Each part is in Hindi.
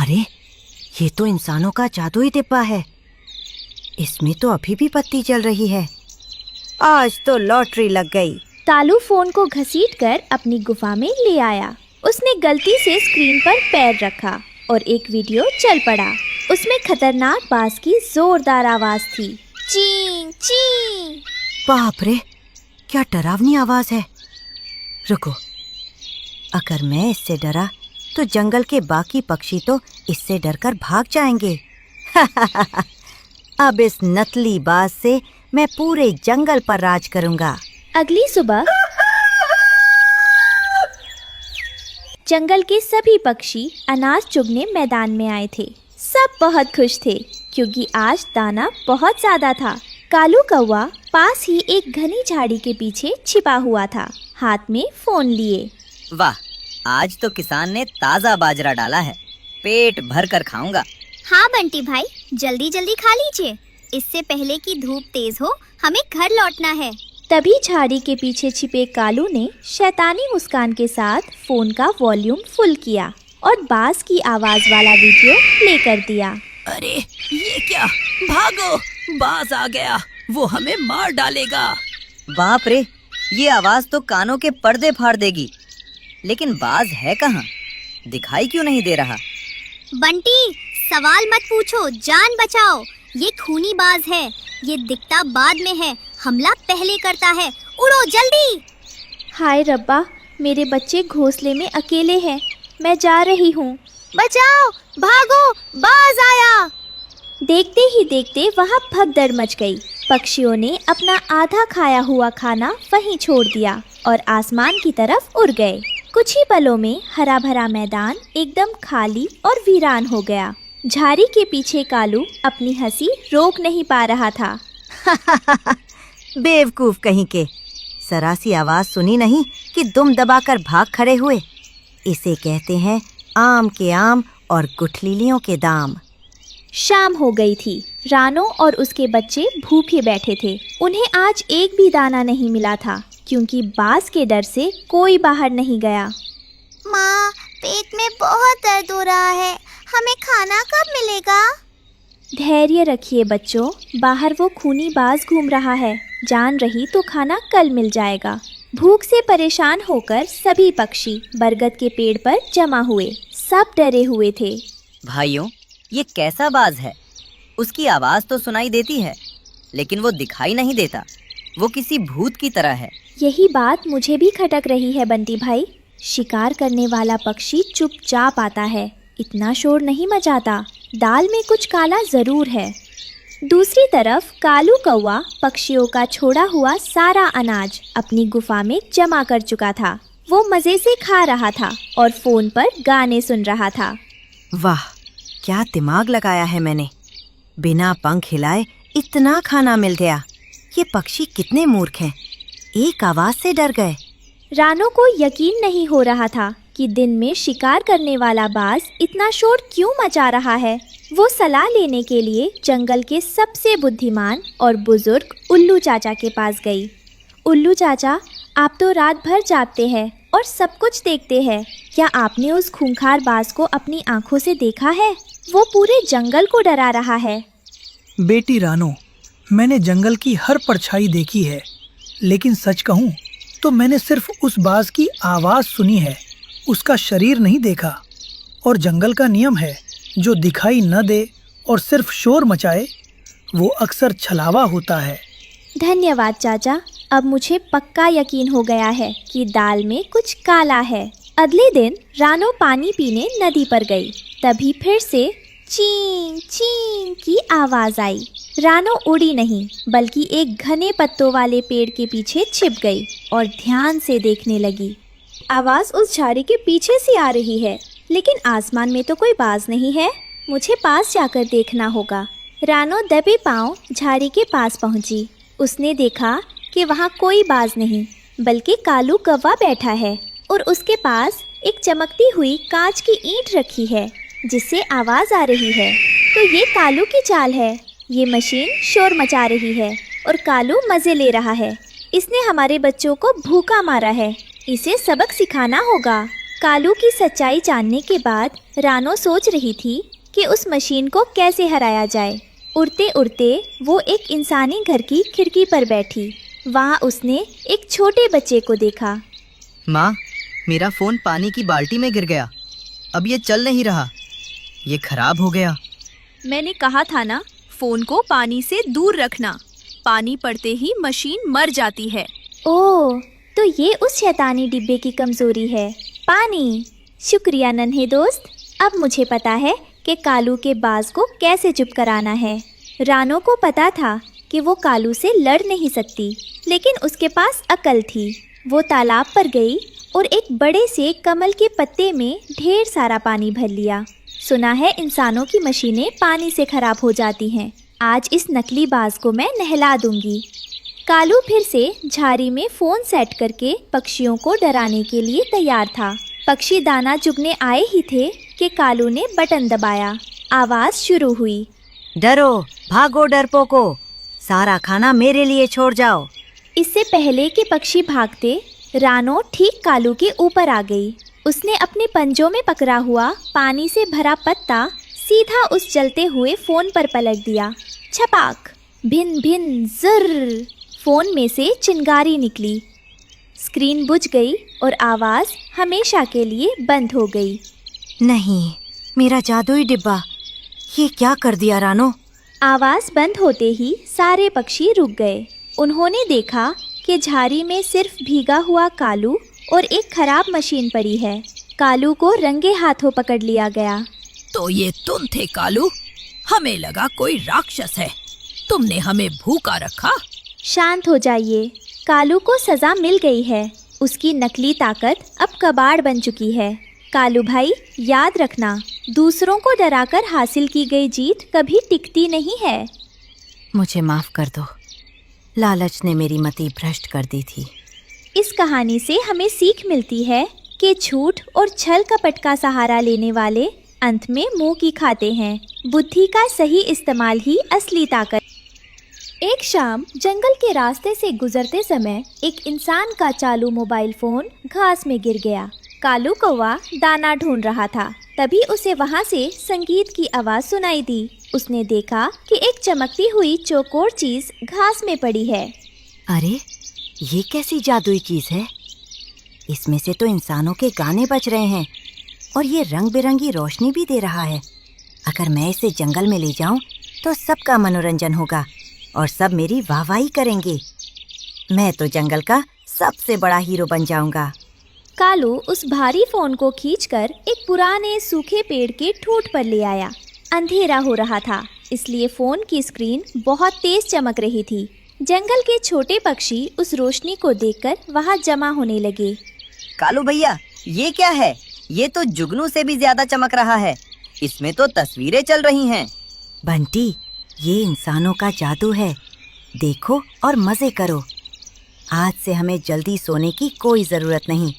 अरे, ये तो इंसानों का जादुई डिब्बा है। इसमें तो अभी भी बत्ती जल रही है। आज तो लॉटरी लग गई। कालू फोन को घसीटकर अपनी गुफा में ले आया। उसने गलती से स्क्रीन पर पैर रखा और एक वीडियो चल पड़ा। उसमें खतरनाक बाज की जोरदार आवाज थी। चीं चीं। बाप रे, क्या डरावनी आवाज है। रुको, अगर मैं इससे डरा तो जंगल के बाकी पक्षी तो इससे डरकर भाग जाएंगे। अब इस नकली बाज से मैं पूरे जंगल पर राज करूंगा। अगली सुबह जंगल के सभी पक्षी अनाज चुगने मैदान में आए थे। सब बहुत खुश थे क्योंकि आज दाना बहुत ज्यादा था। कालू कौवा पास ही एक घनी झाड़ी के पीछे छिपा हुआ था, हाथ में फोन लिए। वाह, आज तो किसान ने ताजा बाजरा डाला है, पेट भर कर खाऊंगा। हाँ बंटी भाई, जल्दी जल्दी खा लीजिए, इससे पहले कि धूप तेज हो, हमें घर लौटना है। तभी झाड़ी के पीछे छिपे कालू ने शैतानी मुस्कान के साथ फोन का वॉल्यूम फुल किया और बाज की आवाज वाला वीडियो प्ले कर दिया। अरे ये क्या, भागो, बाज आ गया, वो हमें मार डालेगा। बाप रे, ये आवाज तो कानों के पर्दे फाड़ देगी। लेकिन बाज है कहाँ? दिखाई क्यों नहीं दे रहा? बंटी, सवाल मत पूछो, जान बचाओ। ये खूनी बाज है, ये दिखता बाद में है, हमला पहले करता है। उड़ो जल्दी। हाय रब्बा, मेरे बच्चे घोंसले में अकेले हैं, मैं जा रही हूँ। बचाओ, भागो, बाज आया। देखते ही देखते वहाँ भगदड़ मच गई। पक्षियों ने अपना आधा खाया हुआ खाना वहीं छोड़ दिया और आसमान की तरफ उड़ गए। कुछ ही पलों में हरा भरा मैदान एकदम खाली और वीरान हो गया। झाड़ी के पीछे कालू अपनी हंसी रोक नहीं पा रहा था। बेवकूफ कहीं के, जरा सी आवाज सुनी नहीं कि दुम दबाकर भाग खड़े हुए। इसे कहते हैं आम के आम और गुठलीलियों के दाम। शाम हो गई थी। रानो और उसके बच्चे भूखे बैठे थे। उन्हें आज एक भी दाना नहीं मिला था क्योंकि बाज के डर से कोई बाहर नहीं गया। माँ, पेट में बहुत दर्द हो रहा है, हमें खाना कब मिलेगा? धैर्य रखिए बच्चों, बाहर वो खूनी बाज घूम रहा है, जान रही तो खाना कल मिल जाएगा। भूख से परेशान होकर सभी पक्षी बरगद के पेड़ पर जमा हुए। सब डरे हुए थे। भाइयों, ये कैसा बाज है? उसकी आवाज तो सुनाई देती है, लेकिन वो दिखाई नहीं देता। वो किसी भूत की तरह है। यही बात मुझे भी खटक रही है बंटी भाई। शिकार करने वाला पक्षी चुपचाप आता है, इतना शोर नहीं मचाता। दाल में कुछ काला जरूर है। दूसरी तरफ कालू कौवा पक्षियों का छोड़ा हुआ सारा अनाज अपनी गुफा में जमा कर चुका था। वो मजे से खा रहा था और फोन पर गाने सुन रहा था। वाह, क्या दिमाग लगाया है मैंने। बिना पंख हिलाए इतना खाना मिल गया। ये पक्षी कितने मूर्ख हैं, एक आवाज से डर गए। रानो को यकीन नहीं हो रहा था कि दिन में शिकार करने वाला बाज इतना शोर क्यों मचा रहा है। वो सलाह लेने के लिए जंगल के सबसे बुद्धिमान और बुजुर्ग उल्लू चाचा के पास गई। उल्लू चाचा, आप तो रात भर जागते हैं और सब कुछ देखते हैं। क्या आपने उस खूंखार बाज को अपनी आंखों से देखा है? वो पूरे जंगल को डरा रहा है। बेटी रानो, मैंने जंगल की हर परछाई देखी है, लेकिन सच कहूँ तो मैंने सिर्फ उस बाज की आवाज़ सुनी है, उसका शरीर नहीं देखा। और जंगल का नियम है, जो दिखाई न दे और सिर्फ शोर मचाए वो अक्सर छलावा होता है। धन्यवाद चाचा, अब मुझे पक्का यकीन हो गया है कि दाल में कुछ काला है। अगले दिन रानो पानी पीने नदी पर गई। तभी फिर से चीं चीं की आवाज आई। रानो उड़ी नहीं बल्कि एक घने पत्तों वाले पेड़ के पीछे छिप गई और ध्यान से देखने लगी। आवाज उस झाड़ी के पीछे से आ रही है, लेकिन आसमान में तो कोई बाज नहीं है। मुझे पास जाकर देखना होगा। रानो दबे पांव झाड़ी के पास पहुंची। उसने देखा कि वहाँ कोई बाज नहीं बल्कि कालू कौवा बैठा है और उसके पास एक चमकती हुई कांच की ईंट रखी है जिससे आवाज आ रही है। तो ये कालू की चाल है। ये मशीन शोर मचा रही है और कालू मजे ले रहा है। इसने हमारे बच्चों को भूखा मारा है, इसे सबक सिखाना होगा। कालू की सच्चाई जानने के बाद रानो सोच रही थी कि उस मशीन को कैसे हराया जाए। उड़ते उड़ते वो एक इंसानी घर की खिड़की पर बैठी। वहाँ उसने एक छोटे बच्चे को देखा। माँ, मेरा फोन पानी की बाल्टी में गिर गया। अब ये चल नहीं रहा, ये खराब हो गया। मैंने कहा था ना, फोन को पानी से दूर रखना। पानी पड़ते ही मशीन मर जाती है। ओह, तो ये उस शैतानी डिब्बे की कमजोरी है, पानी। शुक्रिया नन्हे दोस्त, अब मुझे पता है कि कालू के बाज को कैसे चुप कराना है। रानो को पता था कि वो कालू से लड़ नहीं सकती, लेकिन उसके पास अकल थी। वो तालाब पर गई और एक बड़े से कमल के पत्ते में ढेर सारा पानी भर लिया। सुना है इंसानों की मशीनें पानी से खराब हो जाती हैं। आज इस नकली बाज को मैं नहला दूंगी। कालू फिर से झाड़ी में फोन सेट करके पक्षियों को डराने के लिए तैयार था। पक्षी दाना चुगने आए ही थे कि कालू ने बटन दबाया। आवाज शुरू हुई। डरो, भागो डरपोको, सारा खाना मेरे लिए छोड़ जाओ। इससे पहले कि पक्षी भागते, रानो ठीक कालू के ऊपर आ गई। उसने अपने पंजों में पकड़ा हुआ पानी से भरा पत्ता सीधा उस जलते हुए फोन पर पलट दिया। छपाक, भिन भिन ज़र्र, फोन में से चिंगारी निकली। स्क्रीन बुझ गई और आवाज हमेशा के लिए बंद हो गई। नहीं, मेरा जादुई डिब्बा, ये क्या कर दिया रानो? आवाज बंद होते ही सारे पक्षी रुक गए। उन्होंने देखा कि झाड़ी में सिर्फ भीगा हुआ कालू और एक खराब मशीन पड़ी है। कालू को रंगे हाथों पकड़ लिया गया। तो ये तुम थे कालू? हमें लगा कोई राक्षस है। तुमने हमें भूखा रखा। शांत हो जाइए, कालू को सजा मिल गई है। उसकी नकली ताकत अब कबाड़ बन चुकी है। कालू भाई, याद रखना, दूसरों को डराकर हासिल की गई जीत कभी टिकती नहीं है। मुझे माफ कर दो, लालच ने मेरी मति भ्रष्ट कर दी थी। इस कहानी से हमें सीख मिलती है कि झूठ और छल कपट का सहारा लेने वाले अंत में मुंह की खाते हैं। बुद्धि का सही इस्तेमाल ही असली ताकत। एक शाम जंगल के रास्ते से गुजरते समय एक इंसान का चालू मोबाइल फोन घास में गिर गया। कालू कौवा दाना ढूंढ रहा था। तभी उसे वहाँ से संगीत की आवाज सुनाई दी। उसने देखा कि एक चमकती हुई चौकोर चीज घास में पड़ी है। अरे, ये कैसी जादुई चीज है? इसमें से तो इंसानों के गाने बज रहे हैं और ये रंग बिरंगी रोशनी भी दे रहा है। अगर मैं इसे जंगल में ले जाऊं तो सबका मनोरंजन होगा और सब मेरी वाहवाही करेंगे। मैं तो जंगल का सबसे बड़ा हीरो बन जाऊंगा। कालू उस भारी फोन को खींचकर एक पुराने सूखे पेड़ के ठूंठ पर ले आया। अंधेरा हो रहा था, इसलिए फोन की स्क्रीन बहुत तेज चमक रही थी। जंगल के छोटे पक्षी उस रोशनी को देखकर वहां जमा होने लगे। कालू भैया, ये क्या है? ये तो जुगनू से भी ज्यादा चमक रहा है। इसमें तो तस्वीरें चल रही हैं। बंटी, ये इंसानों का जादू है। देखो और मजे करो। आज से हमें जल्दी सोने की कोई जरूरत नहीं।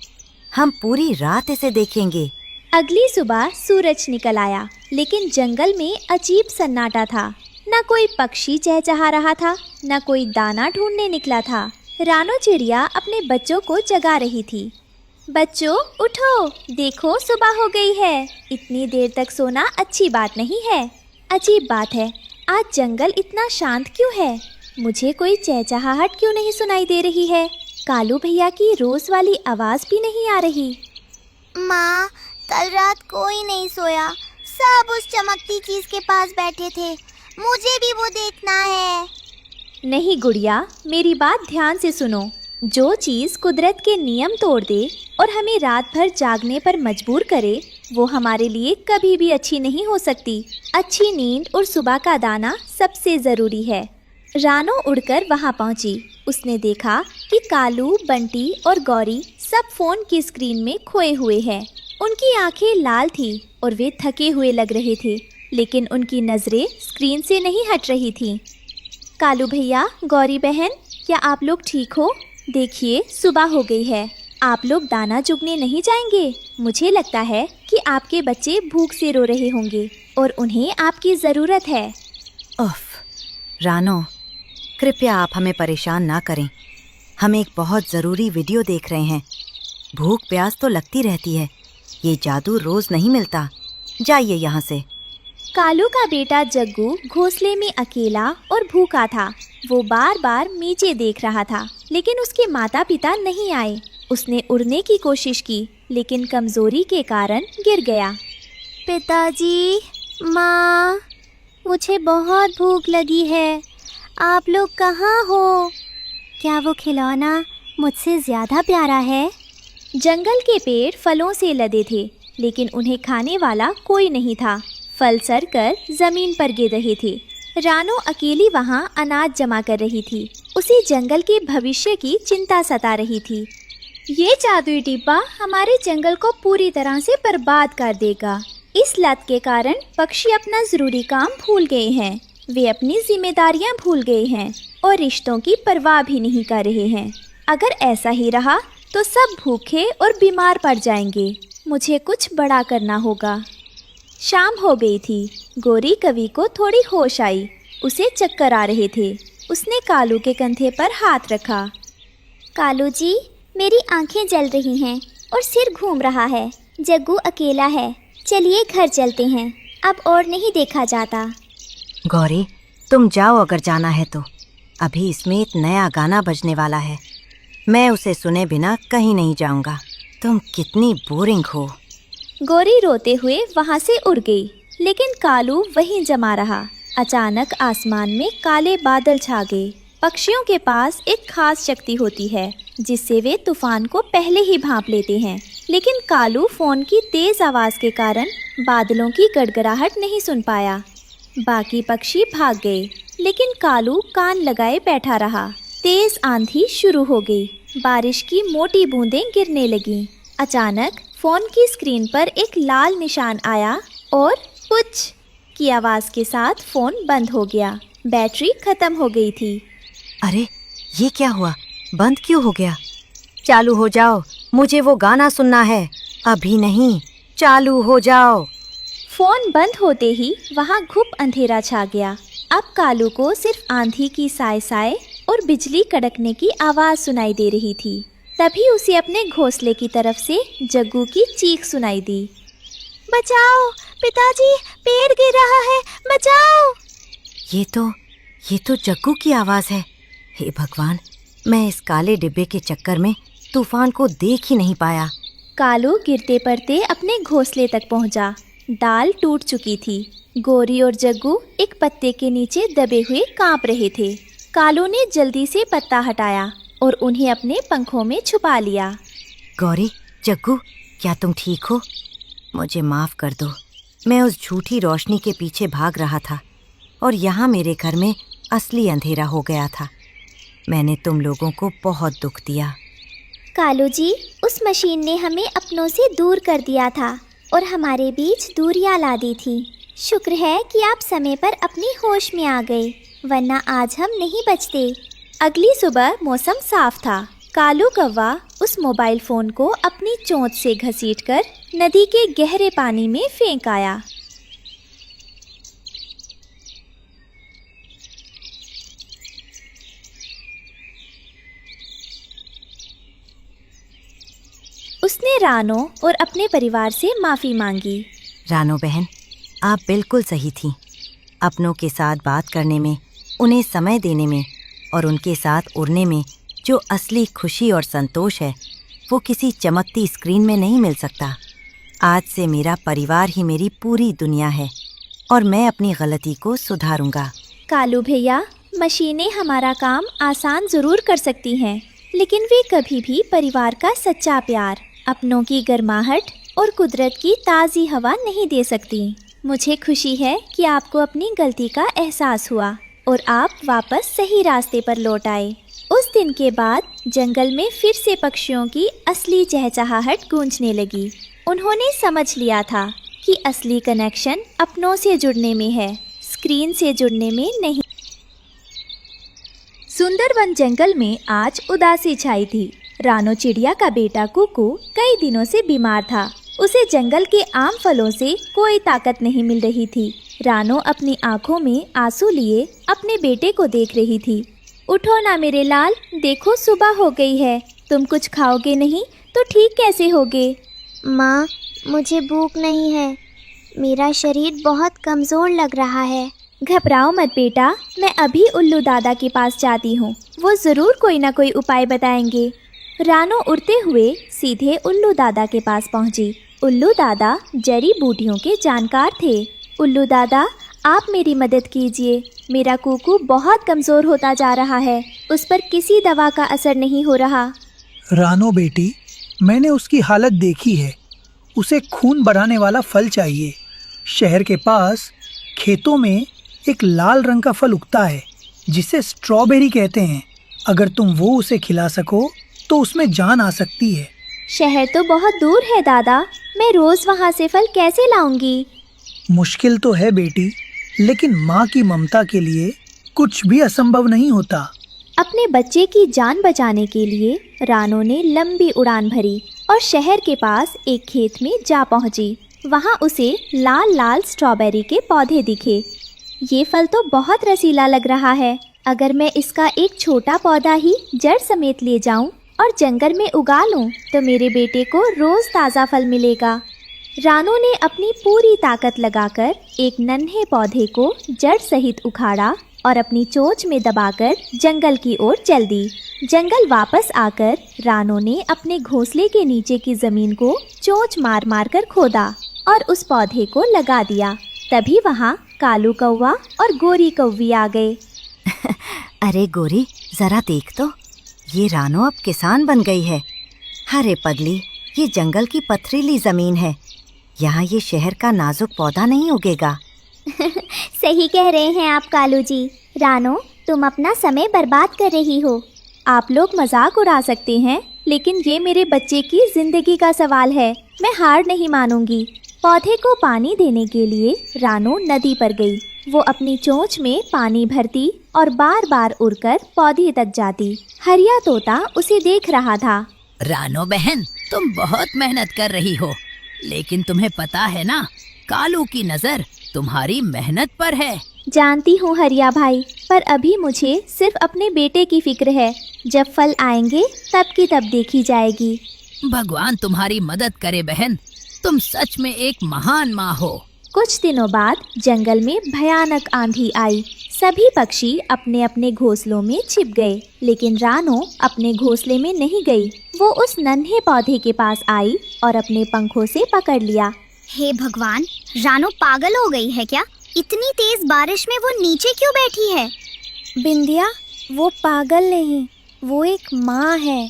हम पूरी रात इसे देखेंगे। अगली सुबह सूरज निकल आया, लेकिन जंगल में अजीब सन्नाटा था। न कोई पक्षी चहचहा रहा था, न कोई दाना ढूंढने निकला था। रानो चिड़िया अपने बच्चों को जगा रही थी। बच्चों उठो, देखो सुबह हो गई है। इतनी देर तक सोना अच्छी बात नहीं है। अजीब बात है, आज जंगल इतना शांत क्यों है? मुझे कोई चहचहाहट क्यों नहीं सुनाई दे रही है? कालू भैया की रोज वाली आवाज भी नहीं आ रही। माँ, कल रात कोई नहीं सोया। सब उस चमकती चीज के पास बैठे थे। मुझे भी वो देखना है। नहीं गुड़िया, मेरी बात ध्यान से सुनो। जो चीज़ कुदरत के नियम तोड़ दे और हमें रात भर जागने पर मजबूर करे, वो हमारे लिए कभी भी अच्छी नहीं हो सकती। अच्छी नींद और सुबह का दाना सबसे ज़रूरी है। रानो उड़कर वहाँ पहुँची। उसने देखा कि कालू, बंटी और गौरी सब फ़ोन की स्क्रीन में खोए हुए हैं। उनकी आंखें लाल थी और वे थके हुए लग रहे थे, लेकिन उनकी नज़रें स्क्रीन से नहीं हट रही थीं। कालू भैया, गौरी बहन, क्या आप लोग ठीक हो? देखिए, सुबह हो गई है। आप लोग दाना चुगने नहीं जाएंगे? मुझे लगता है कि आपके बच्चे भूख से रो रहे होंगे और उन्हें आपकी ज़रूरत है। उफ, रानो, कृपया आप हमें परेशान ना करें। हम एक बहुत ज़रूरी वीडियो देख रहे हैं। भूख प्यास तो लगती रहती है, ये जादू रोज नहीं मिलता। जाइए यहाँ से। कालू का बेटा जग्गू घोंसले में अकेला और भूखा था। वो बार बार नीचे देख रहा था, लेकिन उसके माता पिता नहीं आए। उसने उड़ने की कोशिश की, लेकिन कमजोरी के कारण गिर गया। पिताजी, माँ, मुझे बहुत भूख लगी है। आप लोग कहाँ हो? क्या वो खिलौना मुझसे ज्यादा प्यारा है? जंगल के पेड़ फलों से लदे थे, लेकिन उन्हें खाने वाला कोई नहीं था। फल सड़कर जमीन पर गिर रहे थे। रानो अकेली वहाँ अनाज जमा कर रही थी। उसे जंगल के भविष्य की चिंता सता रही थी। ये जादुई डिब्बा हमारे जंगल को पूरी तरह से बर्बाद कर देगा। इस लत के कारण पक्षी अपना जरूरी काम भूल गए हैं। वे अपनी जिम्मेदारियां भूल गए हैं और रिश्तों की परवाह भी नहीं कर रहे हैं। अगर ऐसा ही रहा तो सब भूखे और बीमार पड़ जाएंगे। मुझे कुछ बड़ा करना होगा। शाम हो गई थी। गोरी कवि को थोड़ी होश आई। उसे चक्कर आ रहे थे। उसने कालू के कंधे पर हाथ रखा। कालू जी, मेरी आंखें जल रही हैं और सिर घूम रहा है। जग्गू अकेला है। चलिए घर चलते हैं, अब और नहीं देखा जाता। गौरी, तुम जाओ अगर जाना है तो। अभी इसमें एक नया गाना बजने वाला है। मैं उसे सुने बिना कहीं नहीं जाऊंगा। तुम कितनी बोरिंग हो। गोरी रोते हुए वहाँ से उड़ गई, लेकिन कालू वहीं जमा रहा। अचानक आसमान में काले बादल छा गए। पक्षियों के पास एक खास शक्ति होती है जिससे वे तूफान को पहले ही भांप लेते हैं। लेकिन कालू फोन की तेज आवाज के कारण बादलों की गड़गड़ाहट नहीं सुन पाया। बाकी पक्षी भाग गए, लेकिन कालू कान लगाए बैठा रहा। तेज आंधी शुरू हो गई। बारिश की मोटी बूंदें गिरने लगीं। अचानक फोन की स्क्रीन पर एक लाल निशान आया और पुच की आवाज के साथ फोन बंद हो गया। बैटरी खत्म हो गई थी। अरे, ये क्या हुआ? बंद क्यों हो गया? चालू हो जाओ, मुझे वो गाना सुनना है। अभी नहीं, चालू हो जाओ। फोन बंद होते ही वहाँ घुप अंधेरा छा गया। अब कालू को सिर्फ आंधी की साय साय और बिजली कड़कने की आवाज सुनाई दे रही थी। तभी उसे अपने घोंसले की तरफ से जग्गू की चीख सुनाई दी। बचाओ पिताजी, पेड़ गिर रहा है, बचाओ। ये तो जग्गू की आवाज है। हे भगवान, मैं इस काले डिब्बे के चक्कर में तूफान को देख ही नहीं पाया। कालू गिरते पड़ते अपने घोंसले तक पहुंचा। डाल टूट चुकी थी। गोरी और जग्गू एक पत्ते के नीचे दबे हुए कांप रहे थे। कालू ने जल्दी से पत्ता हटाया और उन्हें अपने पंखों में छुपा लिया। गौरी, जग्गू, क्या तुम ठीक हो? मुझे माफ कर दो। मैं उस झूठी रोशनी के पीछे भाग रहा था और यहाँ मेरे घर में असली अंधेरा हो गया था। मैंने तुम लोगों को बहुत दुख दिया। कालू जी, उस मशीन ने हमें अपनों से दूर कर दिया था और हमारे बीच दूरियां ला दी थी। शुक्र है कि आप समय पर अपनी होश में आ गए, वरना आज हम नहीं बचते। अगली सुबह मौसम साफ था। कालू कौवा उस मोबाइल फोन को अपनी चोंच से घसीटकर नदी के गहरे पानी में फेंक आया। उसने रानो और अपने परिवार से माफ़ी मांगी। रानो बहन, आप बिल्कुल सही थीं। अपनों के साथ बात करने में, उन्हें समय देने में और उनके साथ उड़ने में जो असली खुशी और संतोष है, वो किसी चमकती स्क्रीन में नहीं मिल सकता। आज से मेरा परिवार ही मेरी पूरी दुनिया है और मैं अपनी गलती को सुधारूंगा। कालू भैया, मशीनें हमारा काम आसान ज़रूर कर सकती हैं, लेकिन वे कभी भी परिवार का सच्चा प्यार, अपनों की गर्माहट और कुदरत की ताज़ी हवा नहीं दे सकती। मुझे खुशी है कि आपको अपनी गलती का एहसास हुआ और आप वापस सही रास्ते पर लौट आए। उस दिन के बाद जंगल में फिर से पक्षियों की असली चहचहाहट गूंजने लगी। उन्होंने समझ लिया था कि असली कनेक्शन अपनों से जुड़ने में है, स्क्रीन से जुड़ने में नहीं। सुंदरवन जंगल में आज उदासी छाई थी। रानो चिड़िया का बेटा कुकू कई दिनों से बीमार था। उसे जंगल के आम फलों से कोई ताकत नहीं मिल रही थी। रानो अपनी आंखों में आंसू लिए अपने बेटे को देख रही थी। उठो ना मेरे लाल, देखो सुबह हो गई है। तुम कुछ खाओगे नहीं तो ठीक कैसे होगे? माँ, मुझे भूख नहीं है। मेरा शरीर बहुत कमज़ोर लग रहा है। घबराओ मत बेटा, मैं अभी उल्लू दादा के पास जाती हूँ। वो ज़रूर कोई ना कोई उपाय बताएंगे। रानो उड़ते हुए सीधे उल्लू दादा के पास पहुँची। उल्लू दादा जड़ी बूटियों के जानकार थे। उल्लू दादा, आप मेरी मदद कीजिए। मेरा कुकू बहुत कमज़ोर होता जा रहा है। उस पर किसी दवा का असर नहीं हो रहा। रानो बेटी, मैंने उसकी हालत देखी है। उसे खून बढ़ाने वाला फल चाहिए। शहर के पास खेतों में एक लाल रंग का फल उगता है जिसे स्ट्रॉबेरी कहते हैं। अगर तुम वो उसे खिला सको तो उसमें जान आ सकती है। शहर तो बहुत दूर है दादा, मैं रोज़ वहाँ से फल कैसे लाऊंगी? मुश्किल तो है बेटी, लेकिन माँ की ममता के लिए कुछ भी असंभव नहीं होता। अपने बच्चे की जान बचाने के लिए रानो ने लंबी उड़ान भरी और शहर के पास एक खेत में जा पहुंची। वहां उसे लाल लाल स्ट्रॉबेरी के पौधे दिखे। ये फल तो बहुत रसीला लग रहा है। अगर मैं इसका एक छोटा पौधा ही जड़ समेत ले जाऊं और जंगल में उगा लूं तो मेरे बेटे को रोज ताज़ा फल मिलेगा। रानो ने अपनी पूरी ताकत लगाकर एक नन्हे पौधे को जड़ सहित उखाड़ा और अपनी चोंच में दबाकर जंगल की ओर चल दी। जंगल वापस आकर रानो ने अपने घोंसले के नीचे की जमीन को चोंच मार मार कर खोदा और उस पौधे को लगा दिया। तभी वहाँ कालू कौवा और गोरी कौवी आ गए। अरे गोरी, जरा देख तो, ये रानो अब किसान बन गई है। अरे पगली, ये जंगल की पथरीली जमीन है। यहाँ ये शहर का नाजुक पौधा नहीं उगेगा। सही कह रहे हैं आप कालू जी। रानो, तुम अपना समय बर्बाद कर रही हो। आप लोग मजाक उड़ा सकते हैं, लेकिन ये मेरे बच्चे की जिंदगी का सवाल है। मैं हार नहीं मानूंगी। पौधे को पानी देने के लिए रानो नदी पर गई। वो अपनी चोंच में पानी भरती और बार बार उड़कर पौधे तक जाती। हरिया तोता उसे देख रहा था। रानो बहन, तुम बहुत मेहनत कर रही हो, लेकिन तुम्हें पता है ना, कालू की नजर तुम्हारी मेहनत पर है। जानती हूँ हरिया भाई, पर अभी मुझे सिर्फ अपने बेटे की फिक्र है। जब फल आएंगे तब की तब देखी जाएगी। भगवान तुम्हारी मदद करे बहन, तुम सच में एक महान माँ हो। कुछ दिनों बाद जंगल में भयानक आंधी आई। सभी पक्षी अपने अपने घोंसलों में छिप गए, लेकिन रानो अपने घोंसले में नहीं गई। वो उस नन्हे पौधे के पास आई और अपने पंखों से पकड़ लिया। हे भगवान, रानो पागल हो गई है क्या? इतनी तेज बारिश में वो नीचे क्यों बैठी है? बिंदिया, वो पागल नहीं, वो एक माँ है।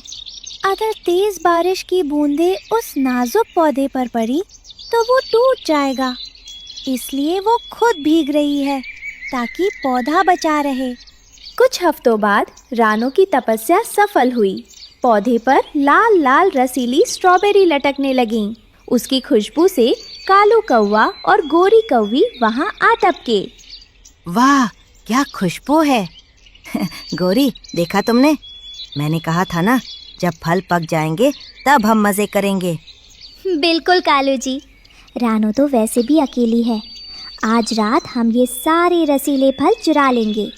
अगर तेज बारिश की बूंदें उस नाजुक पौधे पर पड़ी तो वो टूट जाएगा। इसलिए वो खुद भीग रही है ताकि पौधा बचा रहे। कुछ हफ्तों बाद रानो की तपस्या सफल हुई। पौधे पर लाल लाल रसीली स्ट्रॉबेरी लटकने लगीं। उसकी खुशबू से कालू कौवा और गोरी कौवी वहाँ आ टपके। वाह, क्या खुशबू है। गोरी, देखा तुमने? मैंने कहा था ना, जब फल पक जाएंगे तब हम मजे करेंगे। बिल्कुल कालू जी। रानो तो वैसे भी अकेली है। आज रात हम ये सारे रसीले फल चुरा लेंगे।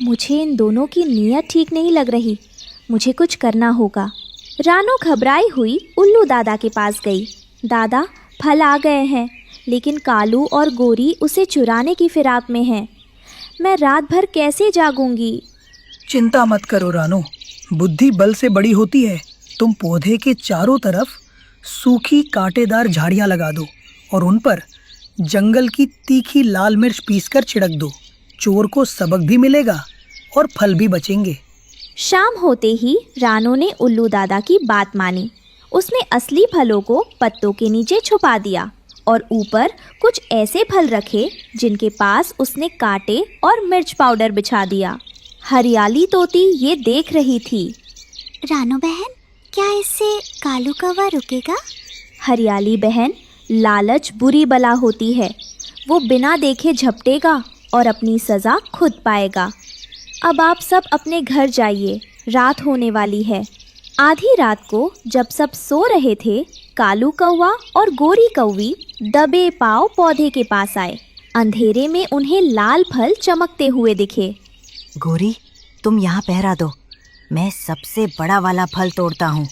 मुझे इन दोनों की नीयत ठीक नहीं लग रही। मुझे कुछ करना होगा। रानो घबराई हुई उल्लू दादा के पास गई। दादा, फल आ गए हैं, लेकिन कालू और गोरी उसे चुराने की फिराक में हैं। मैं रात भर कैसे जागूंगी? चिंता मत करो रानो, बुद्धि बल से बड़ी होती है। तुम पौधे के चारों तरफ सूखी कांटेदार झाड़ियाँ लगा दो और उन पर जंगल की तीखी लाल मिर्च पीसकर छिड़क दो। चोर को सबक भी मिलेगा और फल भी बचेंगे। शाम होते ही रानो ने उल्लू दादा की बात मानी। उसने असली फलों को पत्तों के नीचे छुपा दिया और ऊपर कुछ ऐसे फल रखे जिनके पास उसने कांटे और मिर्च पाउडर बिछा दिया। हरियाली तोती ये देख रही थी। रानो बहन, क्या इससे कालू कौवा रुकेगा? हरियाली बहन, लालच बुरी बला होती है। वो बिना देखे झपटेगा और अपनी सज़ा खुद पाएगा। अब आप सब अपने घर जाइए, रात होने वाली है। आधी रात को जब सब सो रहे थे, कालू कौवा और गोरी कौवी दबे पांव पौधे के पास आए। अंधेरे में उन्हें लाल फल चमकते हुए दिखे। गोरी, तुम यहाँ पहरा दो, मैं सबसे बड़ा वाला फल तोड़ता हूँ।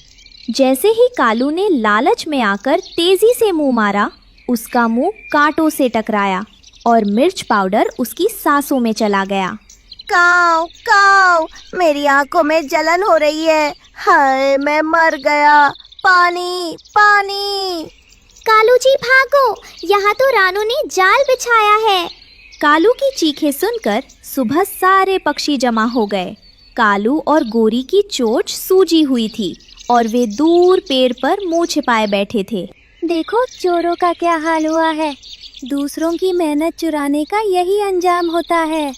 जैसे ही कालू ने लालच में आकर तेजी से मुंह मारा, उसका मुंह कांटों से टकराया और मिर्च पाउडर उसकी सांसों में चला गया। काऊ काऊ, मेरी आंखों में जलन हो रही है। हाय, मैं मर गया। पानी पानी। कालू जी भागो, यहाँ तो रानू ने जाल बिछाया है। कालू की चीखें सुनकर सुबह सारे पक्षी जमा हो गए। कालू और गोरी की चोंच सूजी हुई थी और वे दूर पेड़ पर मुंह छिपाए बैठे थे। देखो चोरों का क्या हाल हुआ है। दूसरों की मेहनत चुराने का यही अंजाम होता है।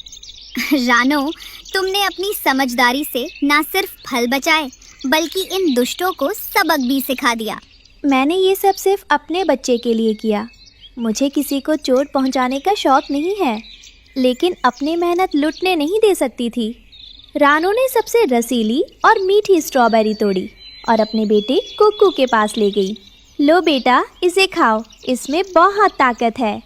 रानो, तुमने अपनी समझदारी से न सिर्फ फल बचाए बल्कि इन दुष्टों को सबक भी सिखा दिया। मैंने ये सब सिर्फ अपने बच्चे के लिए किया। मुझे किसी को चोट पहुंचाने का शौक नहीं है, लेकिन अपनी मेहनत लुटने नहीं दे सकती थी। रानू ने सबसे रसीली और मीठी स्ट्रॉबेरी तोड़ी और अपने बेटे कुक्कू के पास ले गई। लो बेटा, इसे खाओ, इसमें बहुत ताकत है।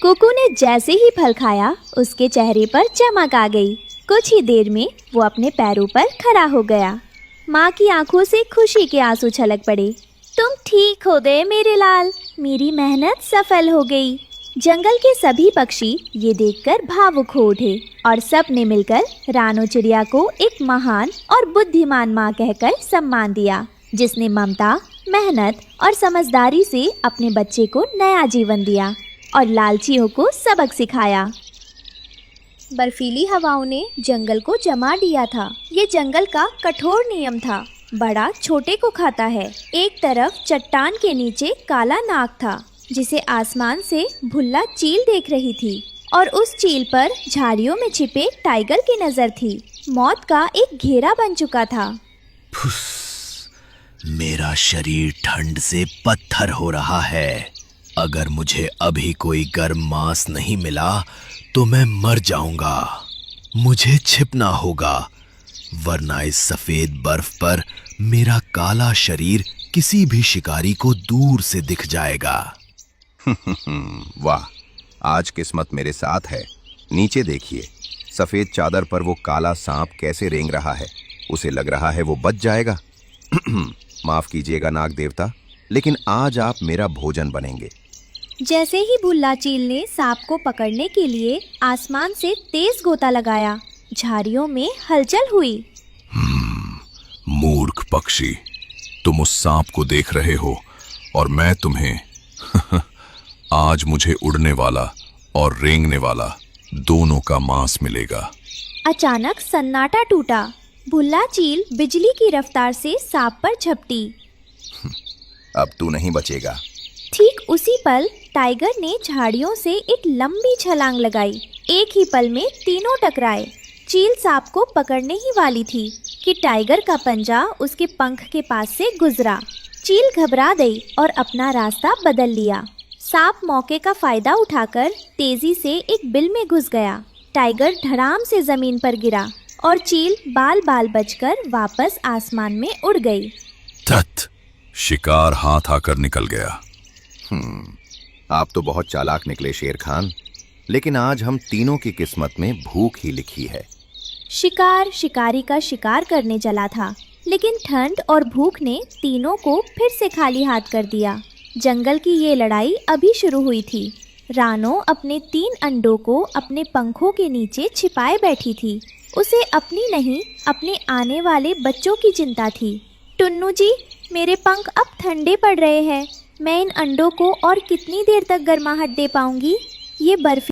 कुक्कू ने जैसे ही फल खाया, उसके चेहरे पर चमक आ गई। कुछ ही देर में वो अपने पैरों पर खड़ा हो गया। माँ की आंखों से खुशी के आंसू छलक पड़े। तुम ठीक हो गए मेरे लाल, मेरी मेहनत सफल हो गई। जंगल के सभी पक्षी ये देखकर भावुक हो उठे और सब ने मिलकर रानो चिड़िया को एक महान और बुद्धिमान माँ कहकर सम्मान दिया, जिसने ममता, मेहनत और समझदारी से अपने बच्चे को नया जीवन दिया और लालचियों को सबक सिखाया। बर्फीली हवाओं ने जंगल को जमा दिया था। ये जंगल का कठोर नियम था, बड़ा छोटे को खाता है। एक तरफ चट्टान के नीचे काला नाग था, जिसे आसमान से भुल्ला चील देख रही थी, और उस चील पर झाड़ियों में छिपे टाइगर की नजर थी। मौत का एक घेरा बन चुका था। मेरा शरीर ठंड से पत्थर हो रहा है। अगर मुझे अभी कोई गर्म मांस नहीं मिला तो मैं मर जाऊंगा। मुझे छिपना होगा, वरना इस सफेद बर्फ पर मेरा काला शरीर किसी भी शिकारी को दूर से दिख जाएगा। वाह, आज किस्मत मेरे साथ है। नीचे देखिए, सफेद चादर पर वो काला सांप कैसे रेंग रहा है। उसे लग रहा है वो बच जाएगा। माफ कीजिएगा नाग देवता, लेकिन आज आप मेरा भोजन बनेंगे। जैसे ही भुल्ला चील ने सांप को पकड़ने के लिए आसमान से तेज गोता लगाया, झाड़ियों में हलचल हुई। मूर्ख पक्षी, तुम उस सांप को देख रहे हो और मैं तुम्हें आज मुझे उड़ने वाला और रेंगने वाला दोनों का मांस मिलेगा। अचानक सन्नाटा टूटा। भुल्ला चील बिजली की रफ्तार से सांप पर झपटी। अब तू नहीं बचेगा। ठीक उसी पल टाइगर ने झाड़ियों से एक लंबी छलांग लगाई। एक ही पल में तीनों टकराए। चील सांप को पकड़ने ही वाली थी कि टाइगर का पंजा उसके पंख के पास से गुजरा। चील घबरा गई और अपना रास्ता बदल लिया। सांप मौके का फायदा उठाकर तेजी से एक बिल में घुस गया। टाइगर धड़ाम से जमीन पर गिरा और चील बाल बाल बचकर वापस आसमान में उड़ गई। तत, शिकार हाथ आकर निकल गया। आप तो बहुत चालाक निकले शेर खान, लेकिन आज हम तीनों की किस्मत में भूख ही लिखी है। शिकार शिकारी का शिकार करने चला था, लेकिन ठंड और भूख ने तीनों को फिर से खाली हाथ कर दिया। जंगल की ये लड़ाई अभी शुरू हुई थी। रानो अपने 3 अंडों को अपने पंखों के नीचे छिपाए बैठी थी। उसे अपनी नहीं, अपने आने वाले बच्चों की चिंता थी। टुन्नू जी, मेरे पंख अब ठंडे पड़ रहे हैं। मैं इन अंडों को और कितनी देर तक गर्माहट दे पाऊंगी? ये बर्फी